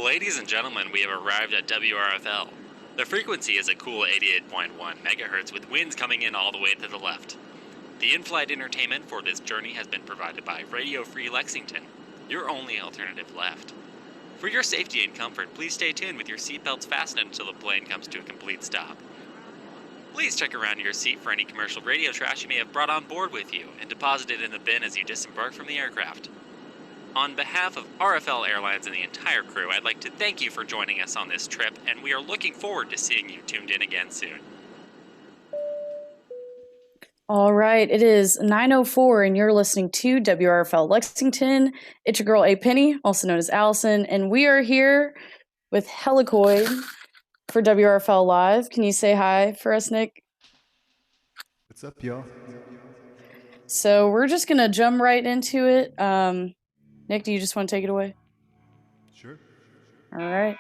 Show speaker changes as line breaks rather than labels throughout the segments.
Ladies and gentlemen, we have arrived at WRFL. The frequency is a cool 88.1 megahertz with winds coming in all the way to the left. The in-flight entertainment for this journey has been provided by Radio Free Lexington, your only alternative left. For your safety and comfort, please stay tuned with your seatbelts fastened until the plane comes to a complete stop. Please check around your seat for any commercial radio trash you may have brought on board with you and deposit it in the bin as you disembark from the aircraft. On behalf of RFL Airlines and the entire crew, I'd like to thank you for joining us on this trip, and we are looking forward to seeing you tuned in again soon.
All right, it is 9:04, and you're listening to WRFL Lexington. It's your girl, A. Penny, also known as Allison, and we are here with Helicoid for WRFL Live. Can you say hi for us, Nick?
What's up, y'all?
So we're just going to jump right into it. Nick, do you just want to take it away?
Sure.
All right.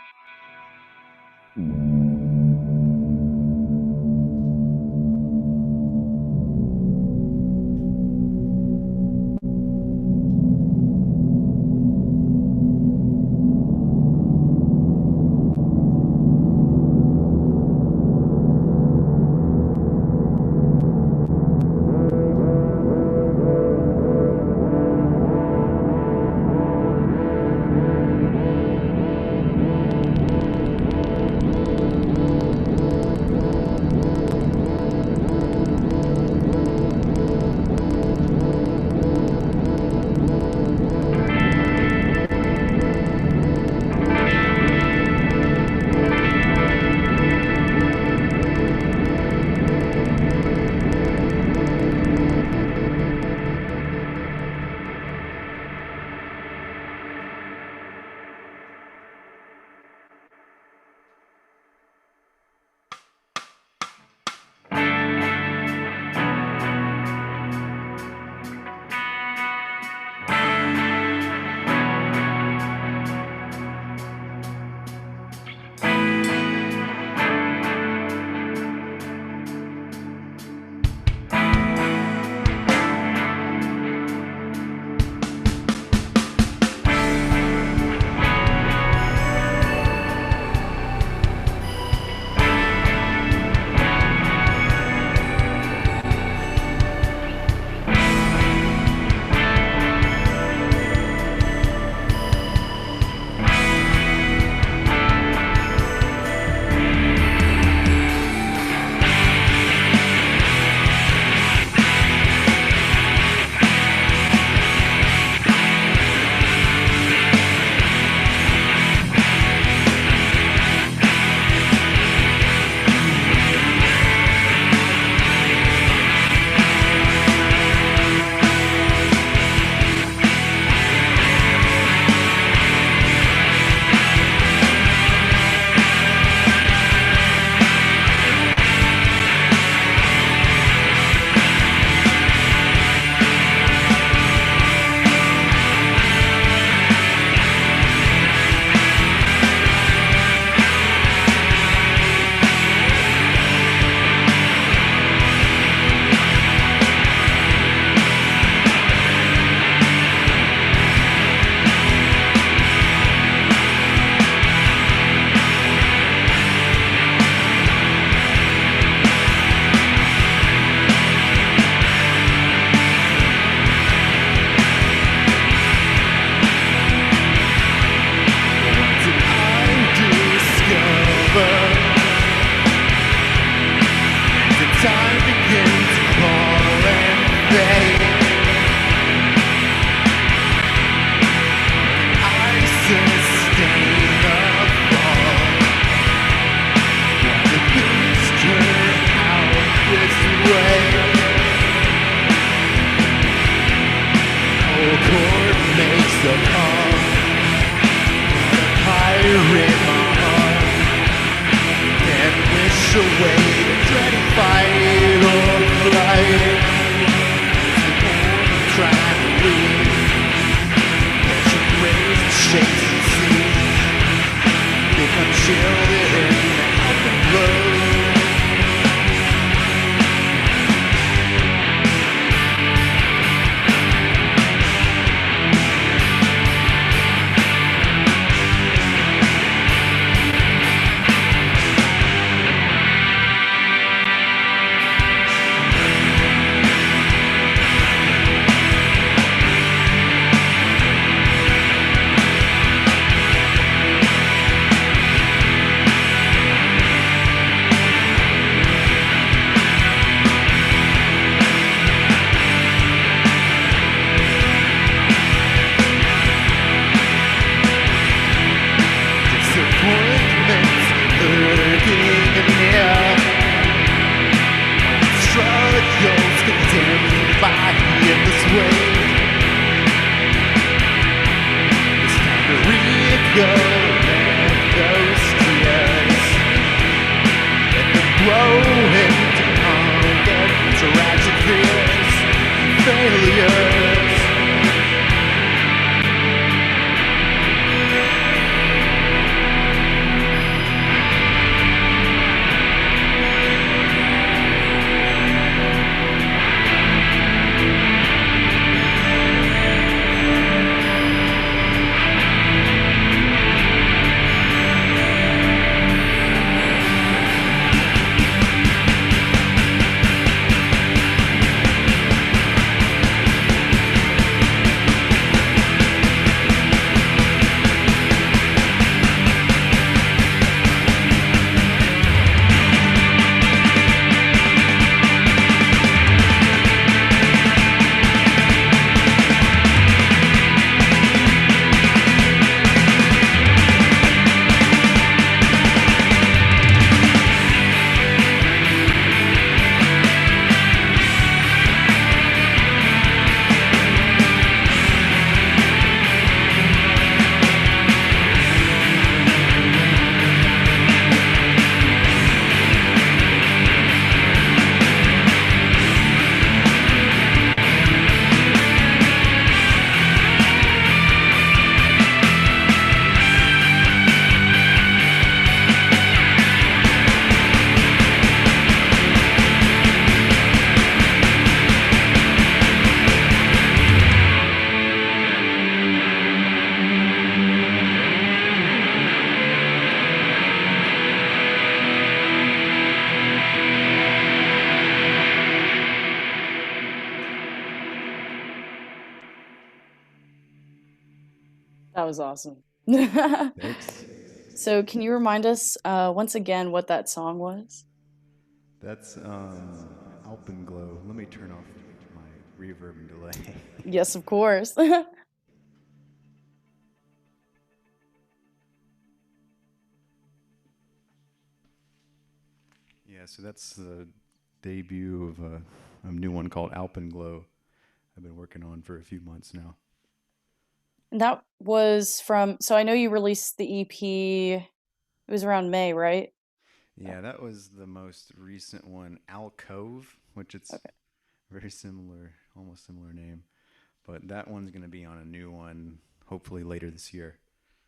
failures.
That was awesome.
Thanks.
So, can you remind us once again what that song was?
That's Alpine Glow. Let me turn off my reverb and delay.
Yes, of course.
Yeah, so that's the debut of a new one called Alpine Glow. I've been working on for a few months now.
And that was from, so I know you released the EP, it was around May, right?
Yeah, that was the most recent one, Alcove, which it's
Okay.
very similar, almost similar name. But that one's going to be on a new one, hopefully later this year.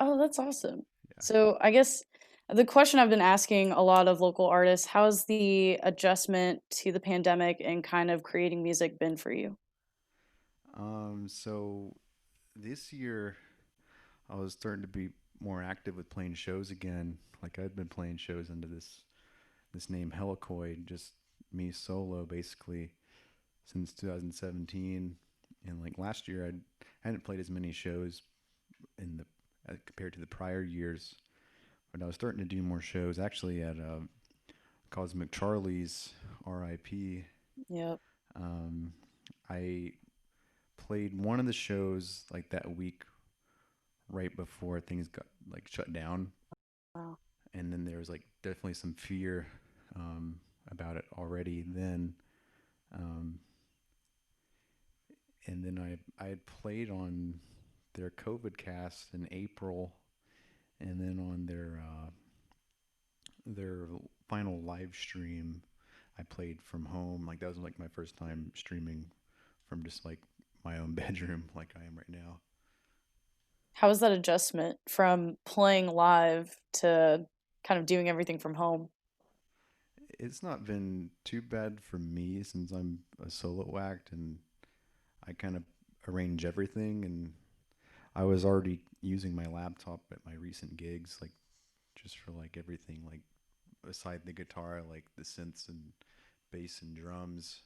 Oh, that's awesome.
Yeah.
So, I guess the question I've been asking a lot of local artists, how's the adjustment to the pandemic and kind of creating music been for you?
So this year I was starting to be more active with playing shows again. Like I'd been playing shows under this name Helicoid, just me solo basically since 2017. And like last year I hadn't played as many shows in the compared to the prior years, but I was starting to do more shows actually at Cosmic Charlie's RIP.
Yep.
Um, I played one of the shows like that week right before things got like shut down,
Wow.
and then there was like definitely some fear about it already then. Um, and then I had played on their COVID cast in April, and then on their final live stream, I played from home. Like that was like my first time streaming from just like my own bedroom, like I am right now.
How was that adjustment from playing live to kind of doing everything from home?
It's not been too bad for me since I'm a solo act and I kind of arrange everything. And I was already using my laptop at my recent gigs, like just for like everything, like aside the guitar, like the synths and bass and drums.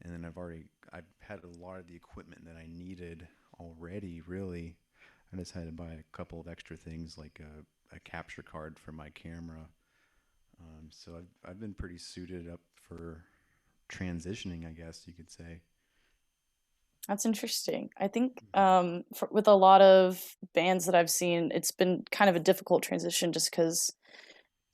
And then I've had a lot of the equipment that I needed already, really. I just had to buy a couple of extra things like a capture card for my camera. So I've been pretty suited up for transitioning, I guess you could say.
That's interesting. I think
Hmm.
with a lot of bands that I've seen, it's been kind of a difficult transition just because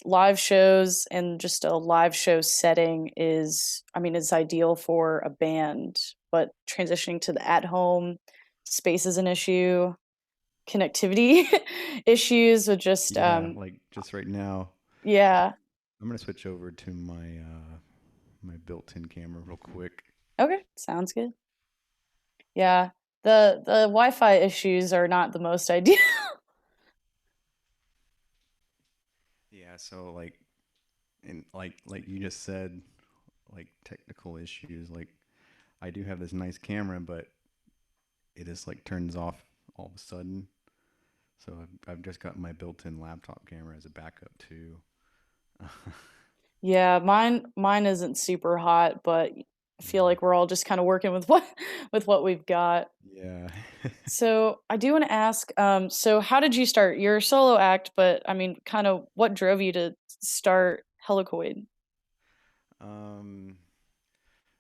live shows and just a live show setting is, I mean, it's ideal for a band, but transitioning to the at home space is an issue, connectivity issues with just,
Yeah, like just right now,
yeah.
I'm gonna switch over to my built-in camera real quick.
Okay, sounds good. Yeah. The Wi-Fi issues are not the most ideal.
Yeah, so like and like you just said, like technical issues. Like I do have this nice camera, but it just like turns off all of a sudden. So I've just got my built-in laptop camera as a backup too.
Yeah, mine isn't super hot, but I feel
Yeah.
like we're all just kind of working with what with what we've got.
Yeah.
So I do want to ask, so how did you start? You're a solo act, but I mean, kind of what drove you to start Helicoid?
um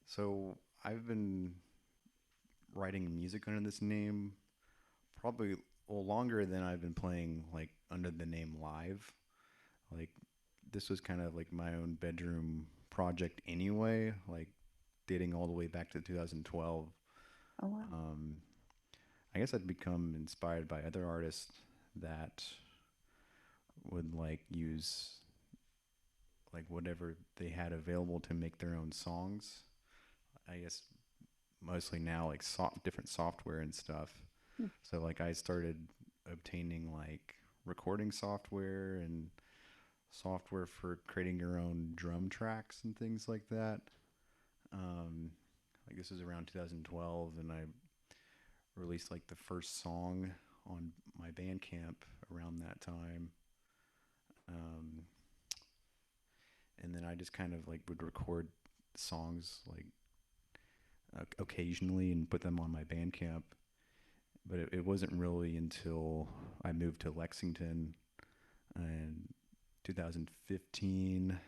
so I've been writing music under this name probably longer than I've been playing like under the name Live. Like this was kind of like my own bedroom project anyway, like dating all the way back to 2012.
Oh wow.
Um, I guess I'd become inspired by other artists that would like use like whatever they had available to make their own songs. I guess mostly now like different software and stuff.
Hmm.
So like I started obtaining like recording software and software for creating your own drum tracks and things like that. Um, like this was around 2012, and I released like the first song on my Bandcamp around that time. Um, and then I just kind of like would record songs like occasionally and put them on my Bandcamp. But it wasn't really until I moved to Lexington in 2015,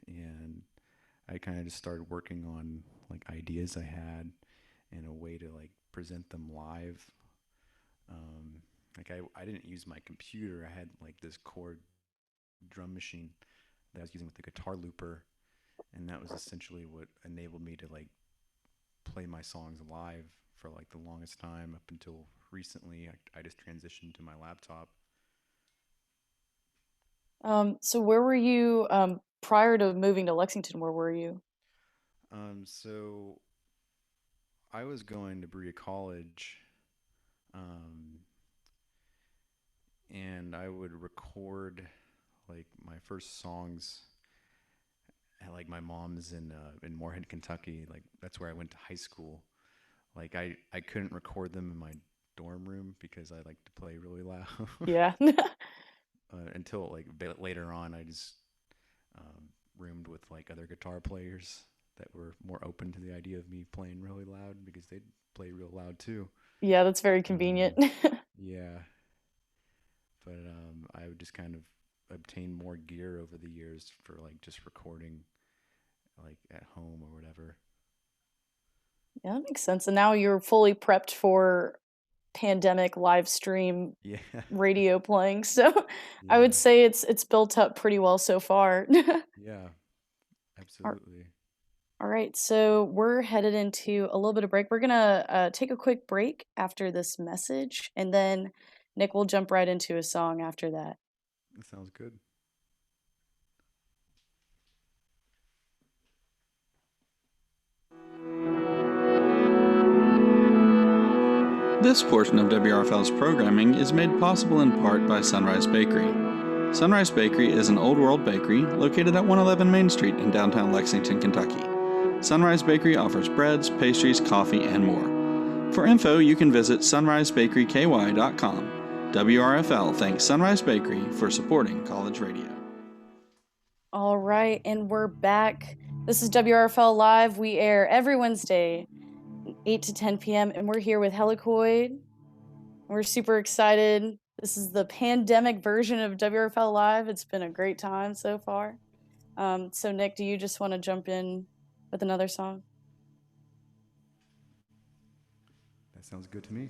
and I kind of just started working on like ideas I had and a way to like present them live. Like I didn't use my computer. I had like this chord drum machine that I was using with the guitar looper, and that was essentially what enabled me to like play my songs live for like the longest time up until recently. I just transitioned to my laptop.
So where were you prior to moving to Lexington? Where were you?
So I was going to Berea College, um, and I would record like my first songs at like my mom's in Moorhead, Kentucky. Like that's where I went to high school. Like I couldn't record them in my dorm room because I like to play really loud.
Yeah.
Until like later on, I just roomed with like other guitar players that were more open to the idea of me playing really loud because they'd play real loud too.
Yeah, that's very convenient.
Um, yeah, but I would just kind of obtain more gear over the years for like just recording like at home or whatever.
Yeah, that makes sense. And now you're fully prepped for pandemic live stream
Yeah,
radio playing. So I would
yeah,
say it's built up pretty well so far.
yeah,
Al-
absolutely.
All right, so we're headed into a little bit of break. We're gonna take a quick break after this message, and then Nick will jump right into a song after that.
That sounds good.
This portion of WRFL's programming is made possible in part by Sunrise Bakery. Sunrise Bakery is an old world bakery located at 111 Main Street in downtown Lexington, Kentucky. Sunrise Bakery offers breads, pastries, coffee, and more. For info, you can visit sunrisebakeryky.com. WRFL thanks Sunrise Bakery for supporting college radio.
All right, and we're back. This is WRFL Live. We air every Wednesday, 8 to 10 p.m., and we're here with Helicoid. We're super excited. This is the pandemic version of WRFL Live. It's been a great time so far. So, Nick, do you just want to jump in with another song?
That sounds good to me.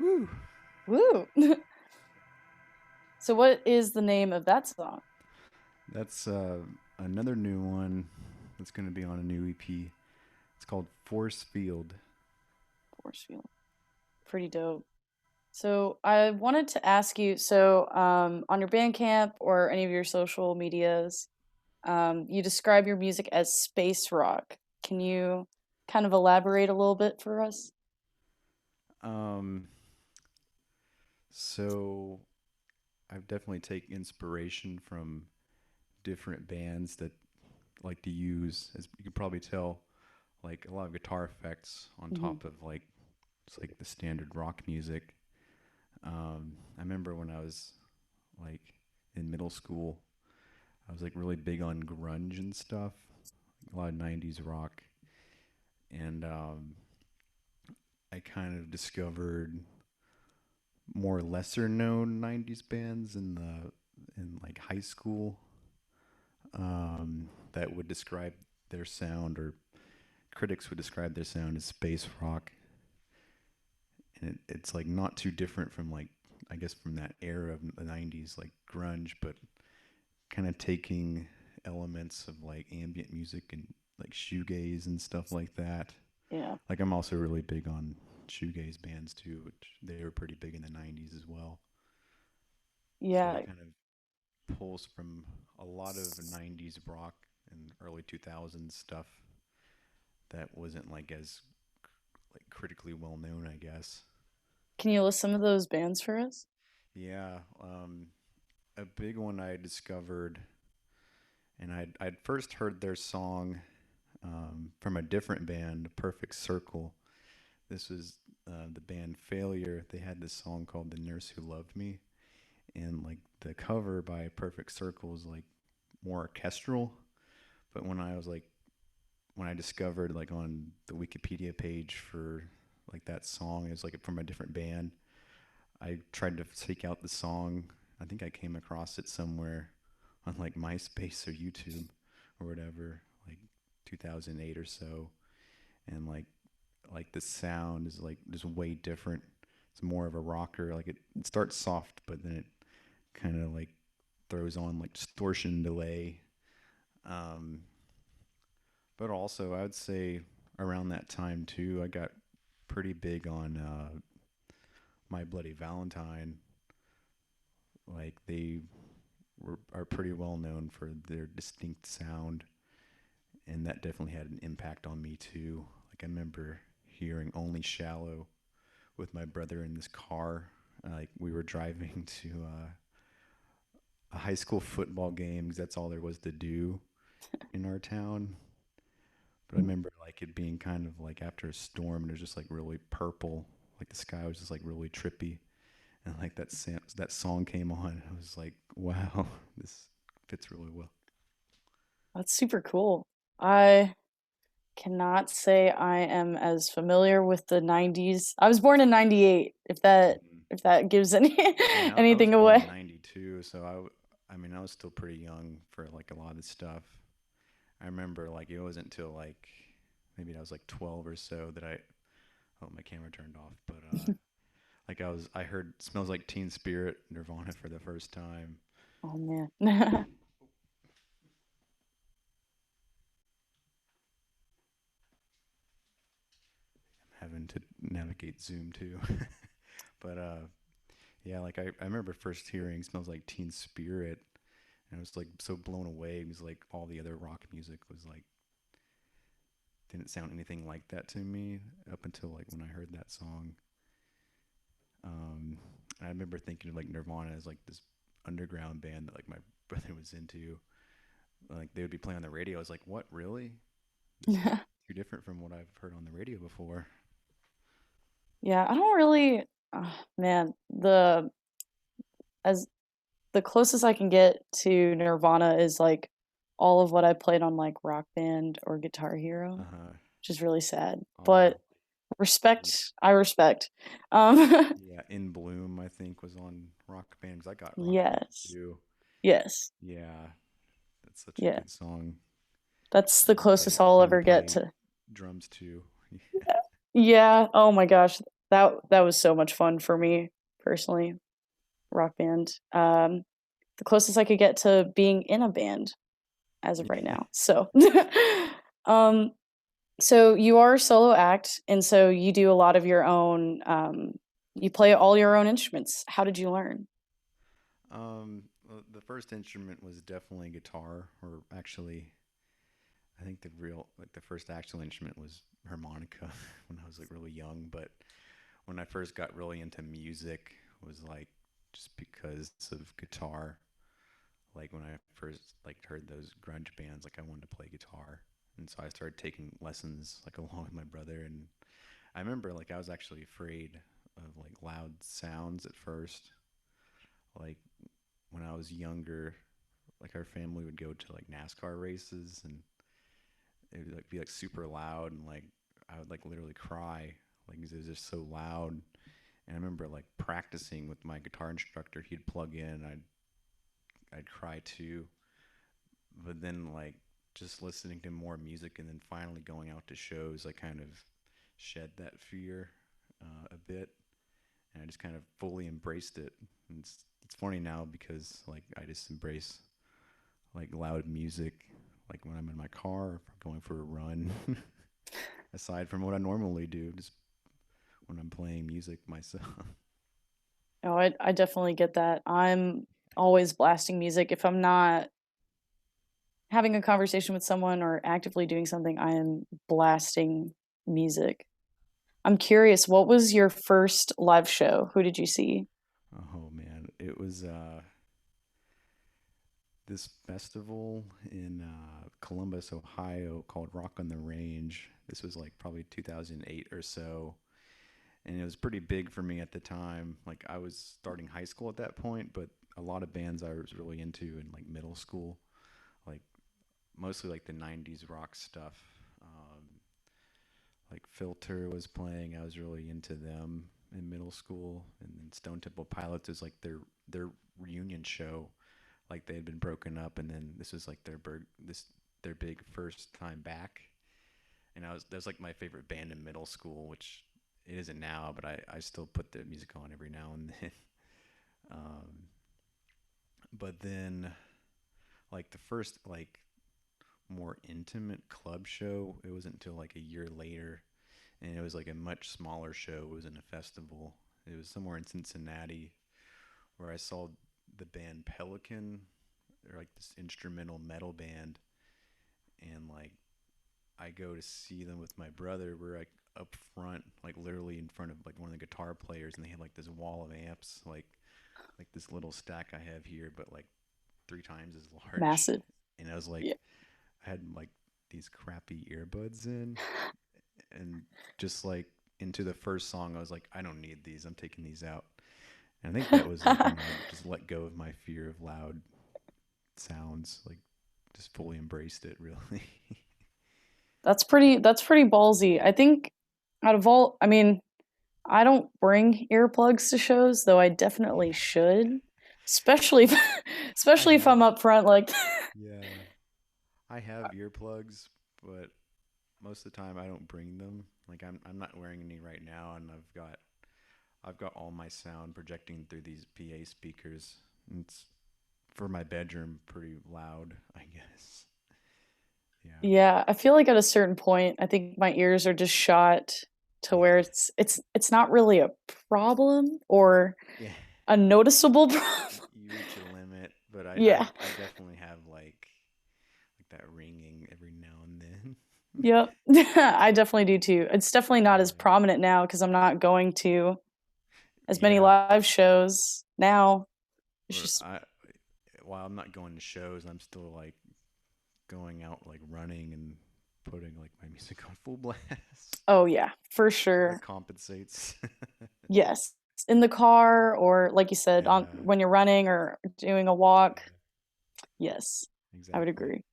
Woo!
Woo! So what is the name of that song?
That's another new one that's going to be on a new EP. It's called Force Field.
Force Field. Pretty dope. So I wanted to ask you, so on your Bandcamp or any of your social medias, you describe your music as space rock. Can you kind of elaborate a little bit for us?
So I've definitely taken inspiration from different bands that like to use, as you can probably tell, like a lot of guitar effects on top of like it's like the standard rock music. I remember when I was like in middle school, I was like really big on grunge and stuff, a lot of '90s rock, and I kind of discovered more lesser known '90s bands in like high school that would describe their sound, or critics would describe their sound as space rock, and it's like not too different from like I guess from that era of the '90s, like grunge, but kind of taking elements of like ambient music and like shoegaze and stuff like that.
Yeah.
Like I'm also really big on shoegaze bands too, which they were pretty big in the '90s as well. So
Yeah.
it kind of pulls from a lot of '90s rock and early 2000s stuff that wasn't like as like critically well known, I guess.
Can you list some of those bands for us?
Yeah, a big one I discovered, and I'd first heard their song from a different band, Perfect Circle. This was the band Failure. They had this song called "The Nurse Who Loved Me," and like the cover by Perfect Circle is like more orchestral. But when I discovered like on the Wikipedia page for like that song, it was like from a different band. I tried to seek out the song. I think I came across it somewhere on like MySpace or YouTube or whatever, like 2008 or so, and like the sound is like just way different. It's more of a rocker. Like it starts soft, but then it kind of like throws on like distortion delay. Um, but also, I would say around that time too, I got pretty big on My Bloody Valentine. Like are pretty well known for their distinct sound, and that definitely had an impact on me too. Like I remember hearing Only Shallow with my brother in this car. Like we were driving to a high school football game because that's all there was to do in our town. But I remember like it being kind of like after a storm, and it was just like really purple. Like the sky was just like really trippy, and like that song came on. I was like, wow, this fits really well.
That's super cool. I cannot say I am as familiar with the 90s. I was born in 98,
Mhm.
if that gives any
I mean, I was
anything
born in
away.
'92, so I mean, I was still pretty young for like a lot of this stuff. I remember like it wasn't until like maybe I was like 12 or so that oh, my camera turned off, but like I heard "Smells Like Teen Spirit" Nirvana for the first time.
Oh man.
Having to navigate Zoom too. But yeah, like I remember first hearing "Smells Like Teen Spirit," and I was like so blown away. It was like all the other rock music was like didn't sound anything like that to me up until like when I heard that song. Um, I remember thinking of like Nirvana as like this underground band that like my brother was into. Like they would be playing on the radio. I was like, what, really? This is too different from what I've heard on the radio before.
Yeah, I don't really man, as the closest I can get to Nirvana is like all of what I played on like Rock Band or Guitar Hero,
Uh-huh.
which is really sad.
Oh,
But I respect. Um
yeah. In Bloom, I think, was on Rock Band 'cause I got Rock Band
yes.
too.
Yes.
Yeah, that's such a
Yeah.
good song.
That's the
Fun to
closest
play,
I'll
fun to
ever get
play
to.
drums too.
Yeah. Oh my gosh. That was so much fun for me personally. Rock band. The closest I could get to being in a band as of right now. So, um, so you are a solo act, and so you do a lot of your own. You play all your own instruments. How did you learn?
Well, the first instrument was definitely guitar, or actually, I think the first actual instrument was harmonica when I was like really young. But when I first got really into music, was like just because of guitar. Like when I first like heard those grunge bands, like I wanted to play guitar, and so I started taking lessons like along with my brother. And I remember like I was actually afraid of like loud sounds at first. Like when I was younger, like our family would go to like NASCAR races, and it would like be like super loud, and like I would like literally cry like 'cause it was just so loud. And I remember like practicing with my guitar instructor. He'd plug in, and I'd cry too. But then like just listening to more music, and then finally going out to shows, I kind of shed that fear a bit, and I just kind of fully embraced it. And it's funny now because like I just embrace like loud music, like when I'm in my car, if I'm going for a run. Aside from what I normally do, just when I'm playing music myself.
Oh, I definitely get that. I'm always blasting music. If I'm not having a conversation with someone or actively doing something, I am blasting music. I'm curious, what was your first live show? Who did you see?
Oh man, it was this festival in Columbus, Ohio called Rock on the Range. This was like probably 2008 or so. And it was pretty big for me at the time. Like I was starting high school at that point, but a lot of bands I was really into in like middle school, like mostly like the 90s rock stuff. Like Filter was playing. I was really into them in middle school. And then Stone Temple Pilots is like their reunion show. Like they had been broken up, and then this was like their big first time back. And that was like my favorite band in middle school, which it isn't now, but I still put their music on every now and then. um, but then like the first like more intimate club show, it wasn't until like a year later, and it was like a much smaller show. It was in a festival. It was somewhere in Cincinnati where I saw the band Pelican. They're like this instrumental metal band, and like I go to see them with my brother. We're like up front, like literally in front of like one of the guitar players, and they had like this wall of amps, like this little stack I have here, but like three times as large.
Massive.
And I was like,
Yeah.
I had like these crappy earbuds in, and just like into the first song, I was like, I don't need these. I'm taking these out. And I think that was like when I just let go of my fear of loud sounds, like just fully embraced it, really.
That's pretty ballsy. I think out of all, I mean, I don't bring earplugs to shows, though I definitely should. Especially if,
I
especially if
have,
I'm up front like
yeah, I have earplugs, but most of the time I don't bring them. Like I'm not wearing any right now, and I've got all my sound projecting through these PA speakers. And it's for my bedroom pretty loud, I guess. Yeah.
Yeah, I feel like at a certain point, I think my ears are just shot to where
Yeah.
it's not really a problem or
Yeah.
a noticeable problem.
You reach a limit, but
Yeah.
I definitely have like that ringing every now and then.
Yep. I definitely do too. It's definitely not as
Yeah.
prominent now because I'm not going to as many
Yeah.
live shows now. It's
Or
just,
while I'm not going to shows, I'm still like going out like running and putting like my music on full blast.
oh yeah, for
So that
sure.
compensates.
Yes. In the car or like you said, on
Yeah.
when you're running or doing a walk.
Yeah.
Yes, I would
Exactly.
agree.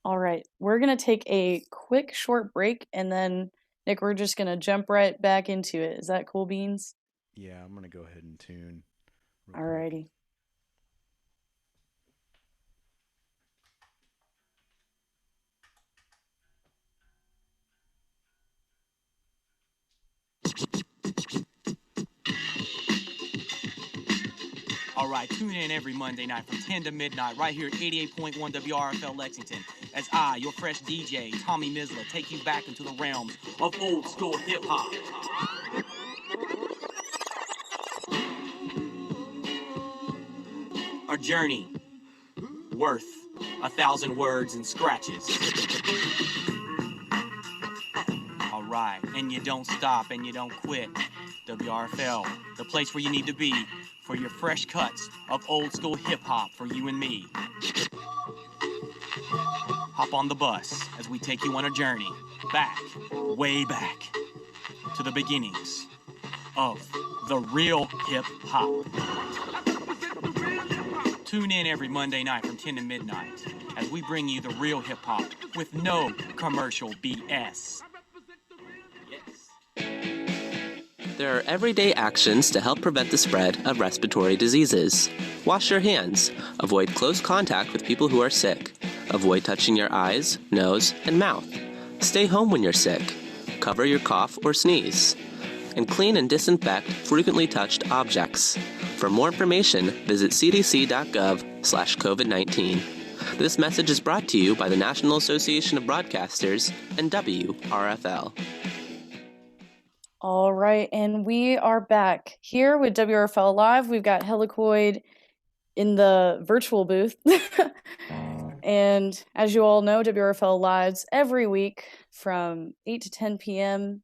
All right. We're gonna take a quick short break and then Nick, we're just gonna jump right back into it. Is that cool beans?
Yeah, I'm gonna go ahead and tune real quick.
Alrighty.
All right, tune in every Monday night from 10 to midnight right here at 88.1 WRFL Lexington as I, your fresh DJ, Tommy Misler, take you back into the realms of old school hip-hop. A journey worth 1,000 words and scratches. All right, and you don't stop and you don't quit. WRFL, the place where you need to be for your fresh cuts of old school hip-hop for you and me. Hop on the bus as we take you on a journey back, way back, to the beginnings of the real hip-hop. Tune in every Monday night from 10 to midnight as we bring you the real hip-hop with no commercial BS.
There are everyday actions to help prevent the spread of respiratory diseases. Wash your hands. Avoid close contact with people who are sick. Avoid touching your eyes, nose, and mouth. Stay home when you're sick. Cover your cough or sneeze. And clean and disinfect frequently touched objects. For more information, visit cdc.gov/COVID-19. This message is brought to you by the National Association of Broadcasters and WRFL.
All right, and we are back here with WRFL Live. We've got Helicoid in the virtual booth. And as you all know, WRFL Lives every week from 8 to 10 p.m.,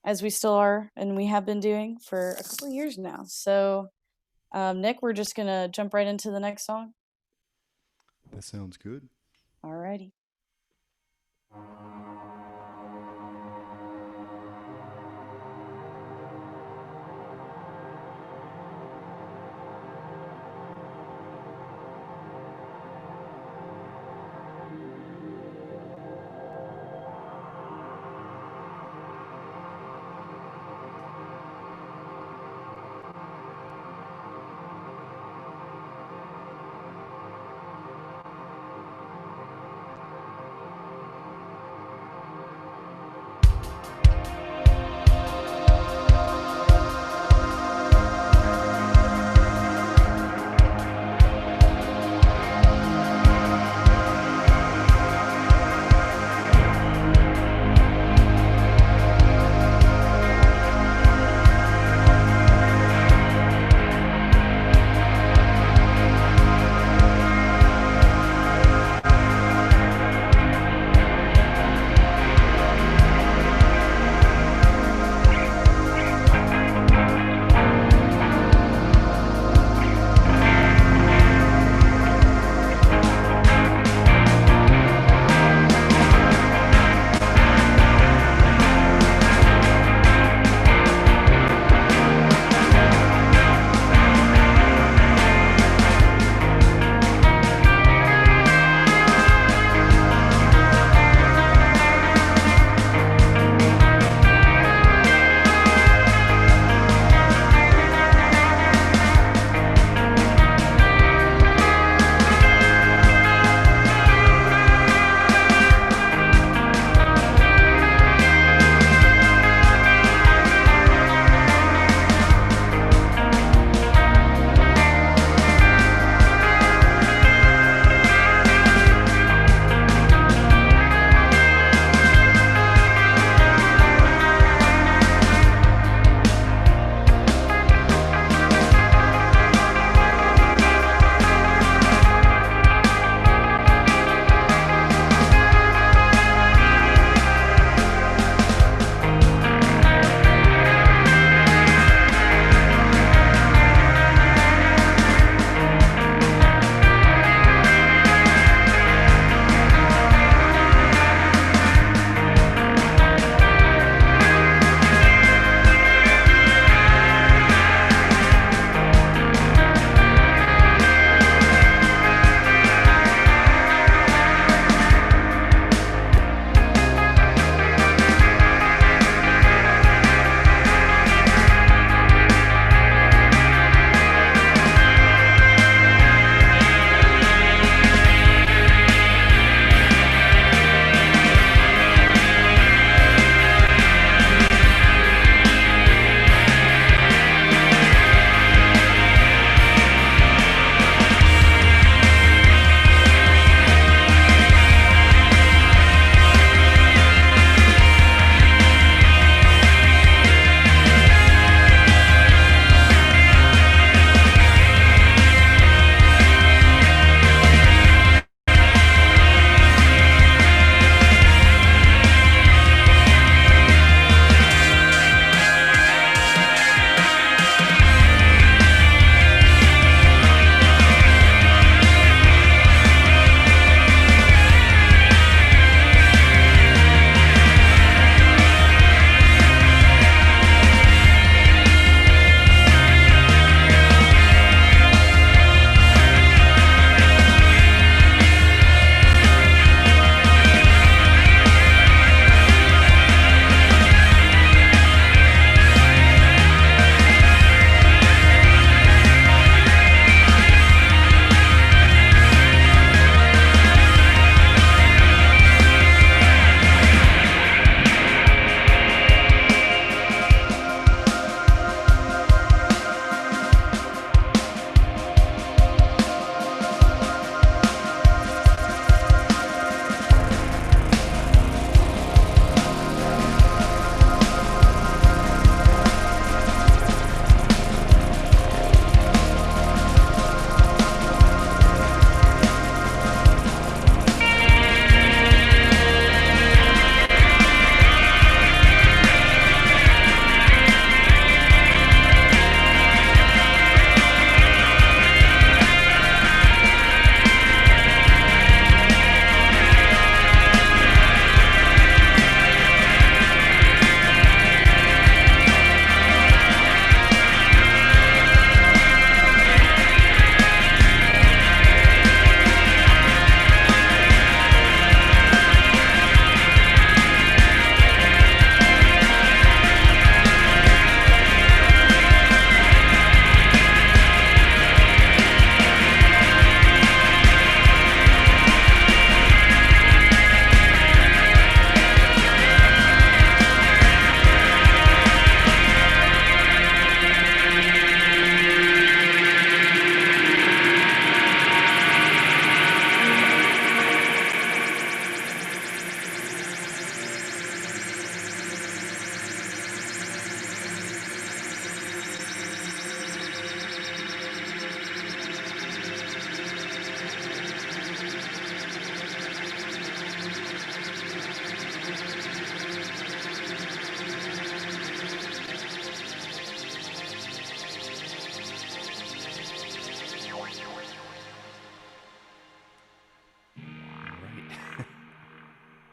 as we still are, and we have been doing for a couple of years now. So, Nick, we're just going to jump right into the next song.
That sounds good.
All righty.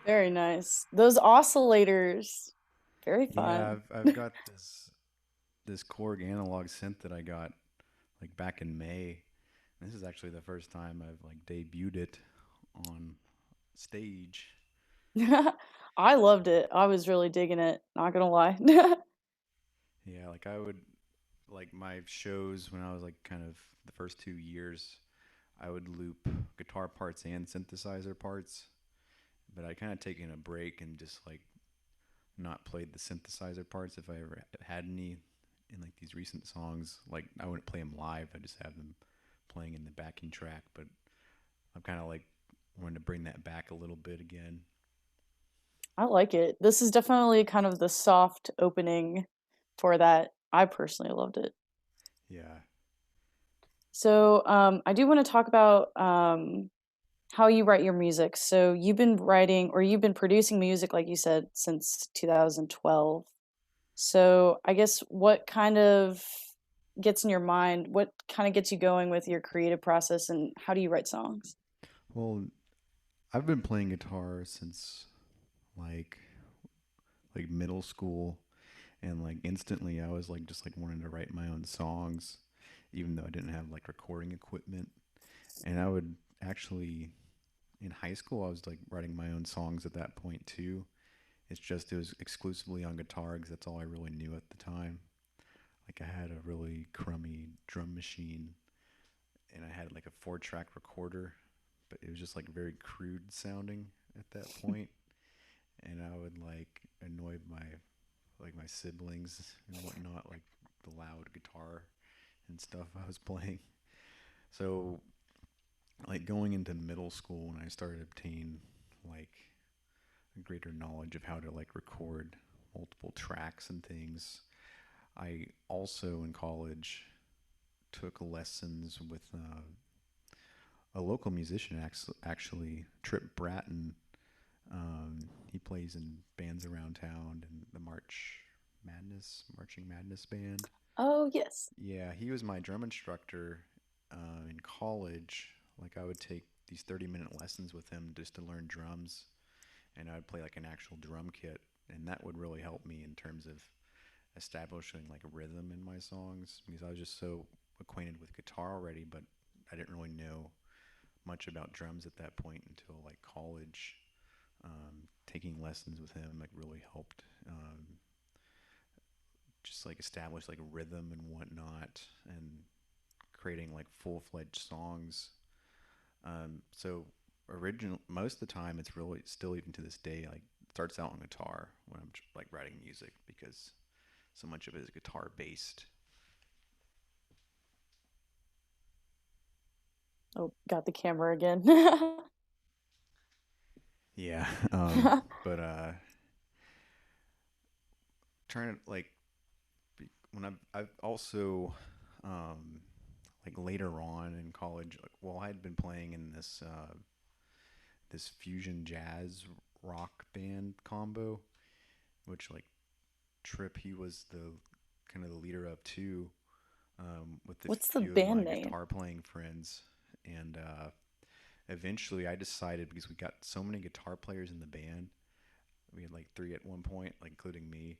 Very nice. Those oscillators, very
Yeah,
fun.
I've got this Korg analog synth that I got like back in May. This is actually the first time I've like debuted it on stage.
I loved it. I was really digging it, not gonna lie.
Yeah, like I would like my shows when I was like kind of the first 2 years, I would loop guitar parts and synthesizer parts, but I kind of taken a break and just like not played the synthesizer parts if I ever had any in like these recent songs. Like I wouldn't play them live. I just have them playing in the backing track. But I'm kind of like wanting to bring that back a little bit again.
I like it. This is definitely kind of the soft opening for that. I personally loved it.
Yeah.
So, I do want to talk about how you write your music. So, you've been writing or you've been producing music, like you said, since 2012. So, I guess what kind of gets in your mind? What kind of gets you going with your creative process, and how do you write songs?
Well, I've been playing guitar since like middle school, and like instantly I was like just like wanting to write my own songs, even though I didn't have like recording equipment. And I would actually in high school I was like writing my own songs at that point too. It's just it was exclusively on guitar because that's all I really knew at the time. Like I had a really crummy drum machine and I had like a 4-track recorder, but it was just like very crude sounding at that point. And I would like annoy my siblings and whatnot, like the loud guitar and stuff I was playing. So like going into middle school when I started obtaining like a greater knowledge of how to like record multiple tracks and things. I also in college took lessons with a local musician, actually Trip Bratton. He plays in bands around town and the Marching Madness band.
Oh, yes.
Yeah, he was my drum instructor in college. Like I would take these 30-minute lessons with him just to learn drums, and I would play like an actual drum kit, and that would really help me in terms of establishing like a rhythm in my songs because I was just so acquainted with guitar already, but I didn't really know much about drums at that point until like college. Taking lessons with him like really helped just like establish like rhythm and whatnot and creating like full-fledged songs. So original most of the time it's really still even to this day like starts out on guitar when I'm like writing music because so much of it is guitar based.
Oh, got the camera again.
Yeah. But trying to like when I've also like later on in college, well, I had been playing in this fusion jazz rock band combo, which like Trip he was the kind of the leader of too, with a
What's the
few of my
band name?
guitar playing friends, and eventually I decided because we got so many guitar players in the band, we had like 3 at one point, like including me.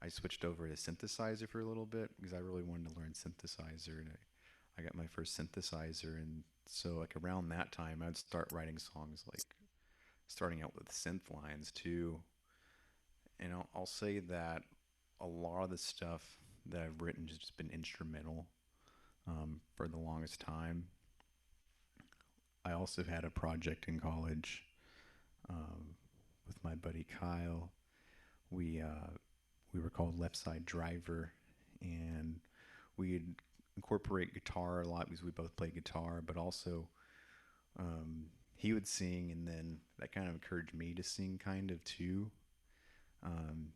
I switched over to synthesizer for a little bit because I really wanted to learn synthesizer, and I got my first synthesizer, and so like around that time I'd start writing songs like starting out with synth lines too. And I'll say that a lot of the stuff that I've written has just been instrumental for the longest time. I also had a project in college um, with my buddy Kyle. We we were called Left Side Driver, and we'd incorporate guitar a lot because we both play guitar, but also um, he would sing, and then that kind of encouraged me to sing kind of too. Um,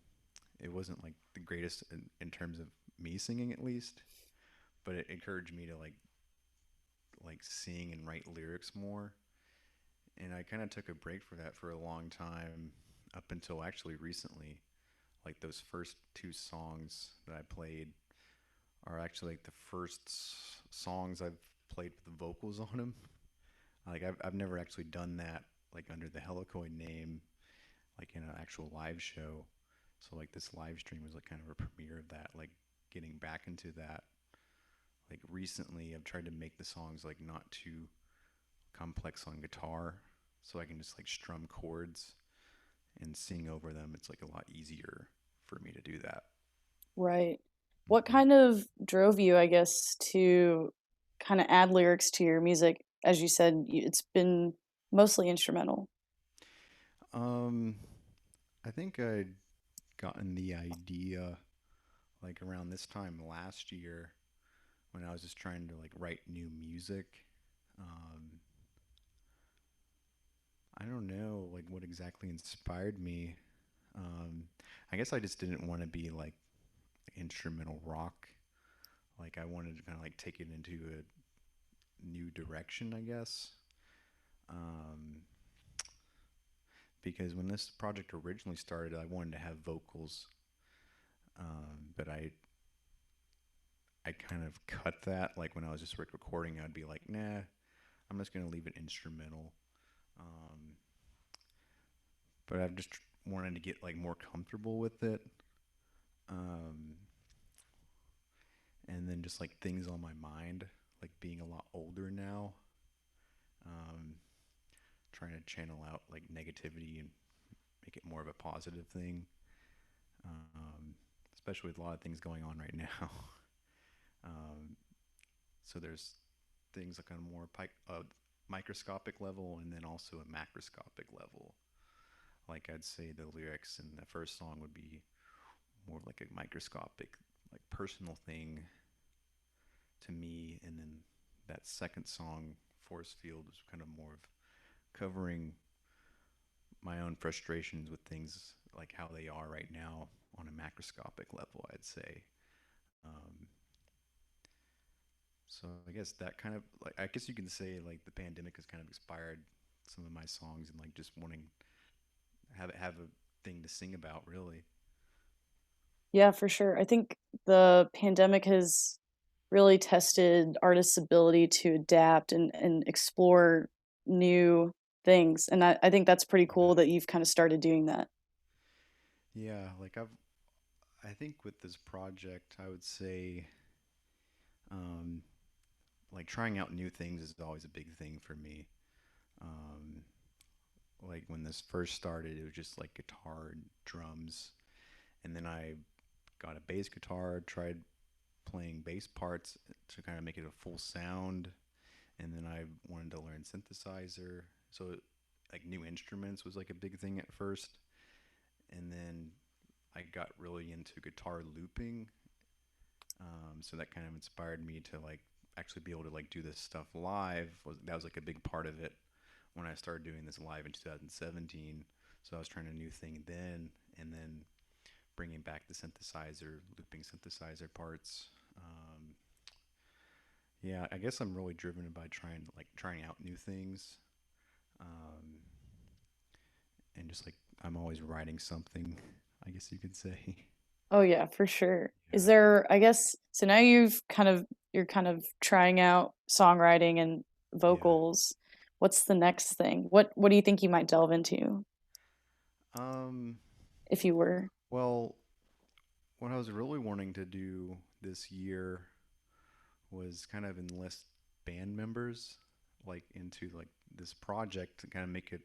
it wasn't like the greatest in terms of me singing at least, but it encouraged me to like sing and write lyrics more. And I kind of took a break for that for a long time up until actually recently. Like those first 2 songs that I played are actually like the first songs I've played with the vocals on them. Like I've never actually done that like under the Helicoid name, like in an actual live show. So like this live stream was like kind of a premiere of that, like getting back into that. Like recently I've tried to make the songs like not too complex on guitar, so I can just like strum chords and sing over them. It's like a lot easier for me to do that.
Right. What
hmm
kind of drove you, I guess, to kind of add lyrics to your music? As you said, it's been mostly instrumental.
Um, I think I'd gotten the idea like around this time last year when I was just trying to like write new music. Um, I don't know like what exactly inspired me. Um, I guess I just didn't want to be like instrumental rock. Like I wanted to kind of like take it into a new direction, I guess. Um, because when this project originally started, I wanted to have vocals, but I kind of cut that. Like when I was just recording, I'd be like, nah, I'm just gonna leave it instrumental. Um, but I've just wanted to get like more comfortable with it, um, and then just like things on my mind, like being a lot older now, um, trying to channel out like negativity and make it more of a positive thing. Um, Especially with a lot of things going on right now. um, so there's things like on a more microscopic level and then also a macroscopic level. Like I'd say the lyrics in the first song would be more like a microscopic, like personal thing to me, and then that second song, Force Field, is kind of more of covering my own frustrations with things like how they are right now on a macroscopic level, I'd say. Um, so I guess that kind of like I guess you can say like the pandemic has kind of inspired some of my songs and like just wanting have a thing to sing about really.
Yeah, for sure. I think the pandemic has really tested artists' ability to adapt and explore new things. And I think that's pretty
Yeah.
cool that you've kind of started doing that.
Yeah, like I think with this project I would say um like trying out new things is always a big thing for me. Um like when this first started it was just like guitar and drums, and then I got a bass guitar, tried playing bass parts to kind of make it a full sound, and then I wanted to learn synthesizer. So like new instruments was like a big thing at first, and then I got really into guitar looping. So that kind of inspired me to like actually be able to like do this stuff live. That was like a big part of it when I started doing this live in 2017. So I was trying a new thing then, and then bringing back the synthesizer, looping synthesizer parts. Yeah, I guess I'm really driven by trying out new things, um, and just like I'm always writing something. I guess you could say.
Oh yeah, for sure. Is
Yeah,
there, I guess, so now you're kind of trying out songwriting and
yeah.
vocals. What's the next thing? What do you think you might delve into
Um,
if you were?
well, what I was really wanting to do this year was kind of enlist band members like into like this project to kind of make it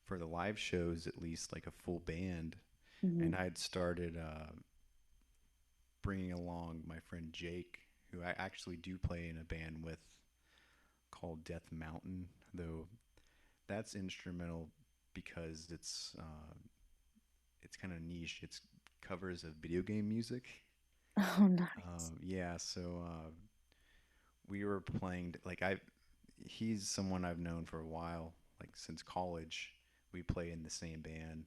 for the live shows at least like a full band.
Mhm.
And I had started bringing along my friend Jake, who I actually do play in a band with called Death Mountain, though that's instrumental because it's kind of niche. It's covers of video game music.
Oh, nice.
Yeah, so we were playing like I he's someone I've known for a while, like since college. We play in the same band,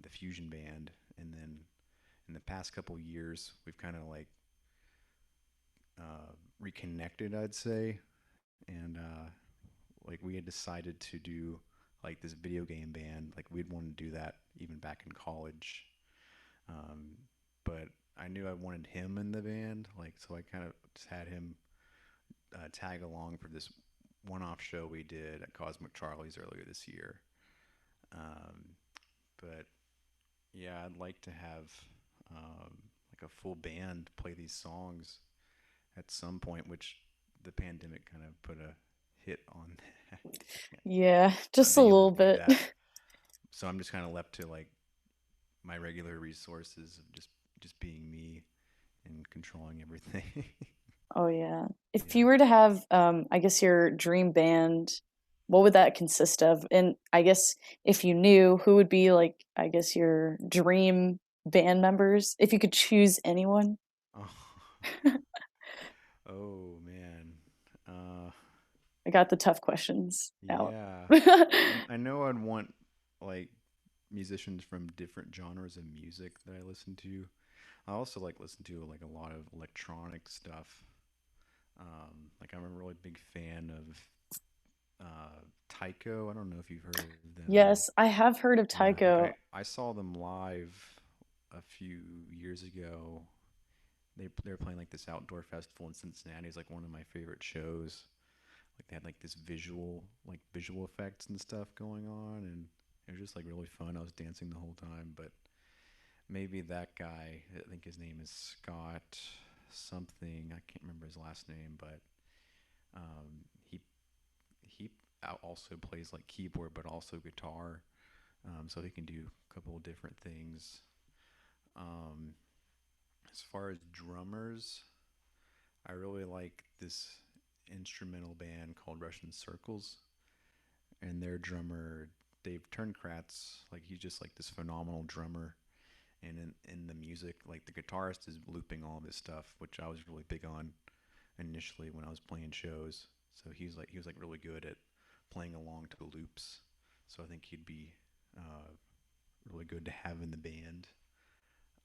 the Fusion Band, and then in the past couple years, we've kind of like reconnected, I'd say, and like we had decided to do like this video game band. Like we'd want to do that even back in college, um, but I knew I wanted him in the band, like so I kind of just had him tag along for this one-off show we did at Cosmic Charlie's earlier this year. Um, but yeah, I'd like to have like a full band play these songs at some point, which the pandemic kind of put a hit on that.
Yeah,
Not
just a
being able
little
to do
bit.
that. So I'm just kind of left to like my regular resources of just being me and controlling everything.
Oh yeah. If
Yeah.
you were to have I guess your dream band, what would that consist of? And I guess if you knew, who would be like I guess your dream band members if you could choose anyone?
Oh, oh man. Uh,
I got the tough questions out.
yeah. I know I'd want like musicians from different genres of music that I listen to. I also like listen to like a lot of electronic stuff. Like I'm a really big fan of Tycho. I don't know if you've heard of them.
Yes, I have heard of
Yeah, like
Tycho.
I saw them live a few years ago. They were playing like this outdoor festival in Cincinnati. It's like one of my favorite shows. Like they had like this visual effects and stuff going on, and it was just like really fun. I was dancing the whole time, but maybe that guy, I think his name is Scott something. I can't remember his last name, but um, he he also plays like keyboard, but also guitar. So he can do a couple of different things. Um, as far as drummers, I really like this instrumental band called Russian Circles, and their drummer Dave Turnkratz, like he's just like this phenomenal drummer. And in the music, like the guitarist is looping all of his stuff, which I was really big on initially when I was playing shows. So he was like really good at playing along to the loops. So I think he'd be uh, really good to have in the band.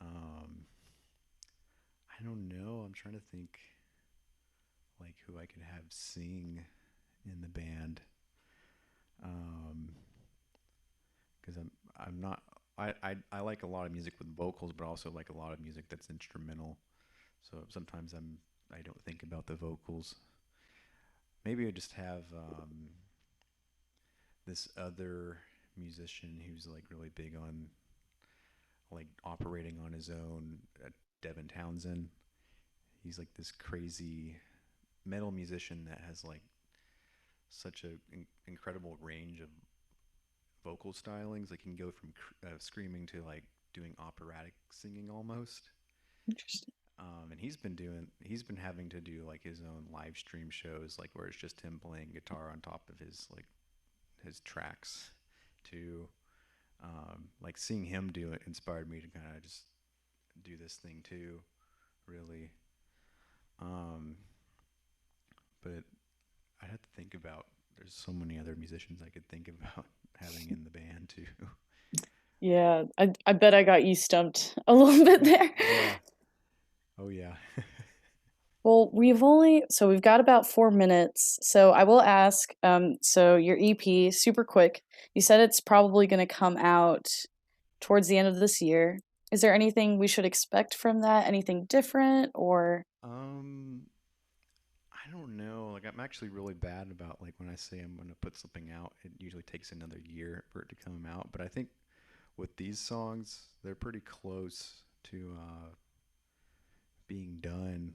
Um, I don't know. I'm trying to think like who I could have sing in the band. Um, because I'm not I like a lot of music with vocals, but also like a lot of music that's instrumental. So sometimes I don't think about the vocals. Maybe I just have this other musician who's like really big on like operating on his own, Devin Townsend. He's like this crazy metal musician that has like such a incredible range of vocal stylings. Like he can go from screaming to like doing operatic singing almost.
Interesting.
And he's been having to do like his own live stream shows, like where it's just him playing guitar on top of his tracks. To like seeing him do it inspired me to kind of just do this thing too, really. Um, but I had to think about. There's so many other musicians I could think about having in the band too.
Yeah, I bet I got you stumped a little bit there.
Yeah. Oh yeah.
Well, we've got about 4 minutes. So I will ask, so your EP, super quick. You said it's probably going to come out towards the end of this year. Is there anything we should expect from that? Anything different or?
um, I don't know. Like I'm actually really bad about like when I say I'm gonna put something out, it usually takes another year for it to come out. But I think with these songs, they're pretty close to being done.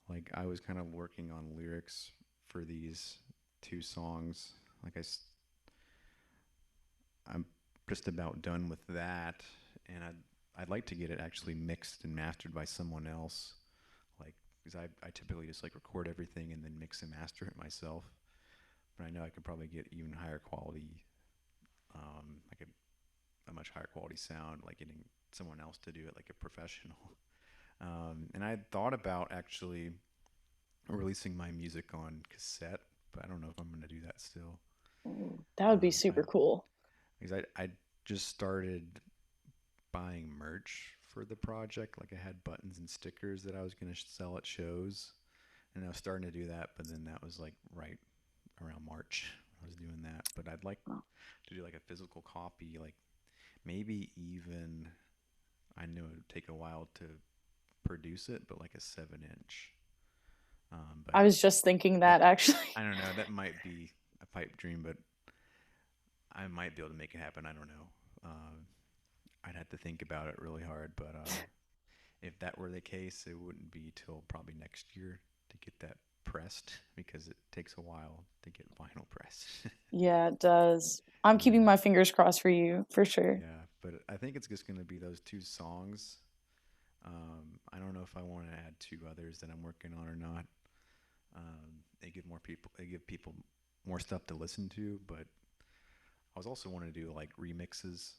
Like I was kind of working on lyrics for these two songs. Like I'm just about done with that, and I'd like to get it actually mixed and mastered by someone else. Like, because I typically just like record everything and then mix and master it myself. But I know I could probably get even higher quality, like a much higher quality sound, like getting someone else to do it like a professional. And I had thought about actually releasing my music on cassette, but I don't know if I'm going to do that still.
That would be
I
super cool.
because I just started buying merch for the project. Like I had buttons and stickers that I was going to sell at shows, and I was starting to do that. But then that was like right around March. I was doing that, but I'd like
Oh.
to do like a physical copy, like maybe even I know it would take a while to produce it, but like a 7 inch. But
I was just thinking that actually.
I don't know. That might be a pipe dream, but I might be able to make it happen. I don't know. I'd have to think about it really hard. But if that were the case, it wouldn't be till probably next year to get that pressed because it takes a while to get vinyl pressed.
Yeah, it does. I'm keeping
Yeah.
my fingers crossed for you, for sure.
Yeah, but I think it's just going to be those two songs. I don't know if I want to add two others that I'm working on or not. They give people more stuff to listen to, but I was also wanting to do like remixes,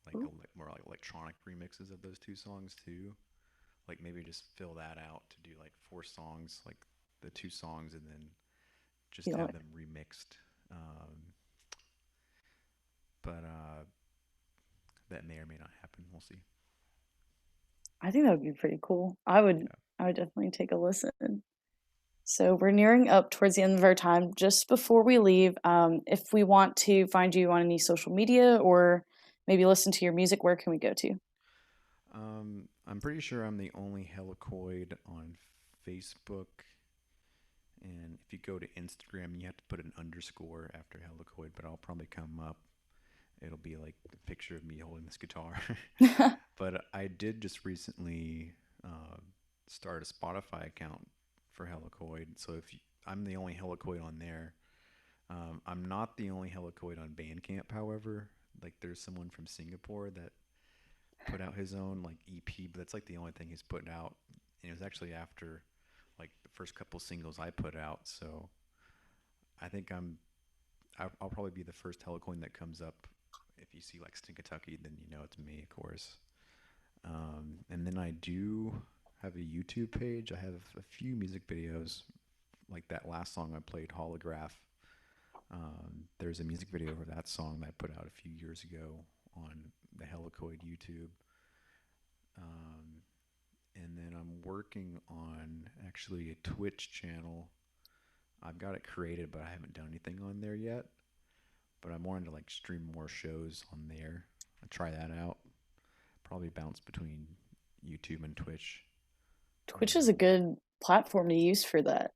like
Ooh.
more like electronic remixes of those two songs too. Like maybe just fill that out to do like four songs, like the two songs, and then just
You know,
have them remixed. But that may or may not happen. We'll see.
I think that would be pretty cool. I would
Yeah.
definitely take a listen. So we're nearing up towards the end of our time. Just before we leave, if we want to find you on any social media or maybe listen to your music, where can we go to?
I'm pretty sure I'm the only Helicoid on Facebook. And if you go to Instagram, you have to put an underscore after Helicoid, but I'll probably come up. It'll be like a picture of me holding this guitar. But I did just recently start a Spotify account for Helicoid. So I'm the only Helicoid on there. I'm not the only Helicoid on Bandcamp, however. Like there's someone from Singapore that put out his own like EP, but that's like the only thing he's putting out. And it was actually after like the first couple singles I put out. So I think I'll probably be the first Helicoin that comes up. If you see Lexington, Kentucky, then you know it's me, of course. And then I do have a YouTube page. I have a few music videos, like that last song I played, Holograph. There's a music video for that song that I put out a few years ago on the Helicoid YouTube. And then I'm working on actually a Twitch channel. I've got it created, but I haven't done anything on there yet. But I'm wanting to like stream more shows on there. I'll try that out. Probably bounce between YouTube and Twitch.
Twitch is a good platform to use for that.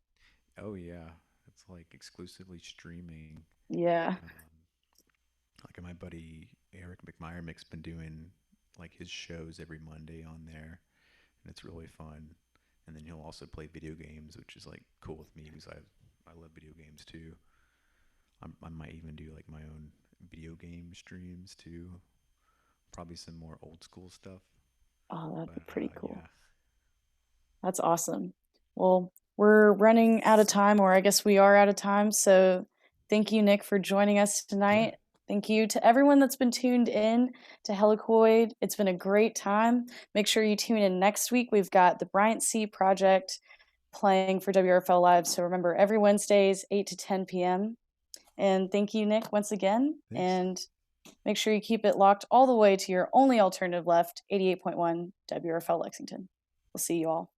Oh yeah, it's like exclusively streaming.
Yeah.
Like my buddy Eric McMyermick's been doing like his shows every Monday on there, and it's really fun. And then he'll also play video games, which is like cool with me because I love video games too. I might even do like my own video game streams too. Probably some more old school stuff.
Oh, that'd be
But
pretty cool.
yeah.
That's awesome. Well, we're running out of time, or I guess we are out of time. So thank you, Nick, for joining us tonight. Thank you to everyone that's been tuned in to Helicoid. It's been a great time. Make sure you tune in next week. We've got the Bryant C Project playing for WRFL Live. So remember, every Wednesdays, 8 to 10 p.m. And thank you, Nick, once again.
Thanks.
And make sure you keep it locked all the way to your only alternative left, 88.1 WRFL Lexington. We'll see you all.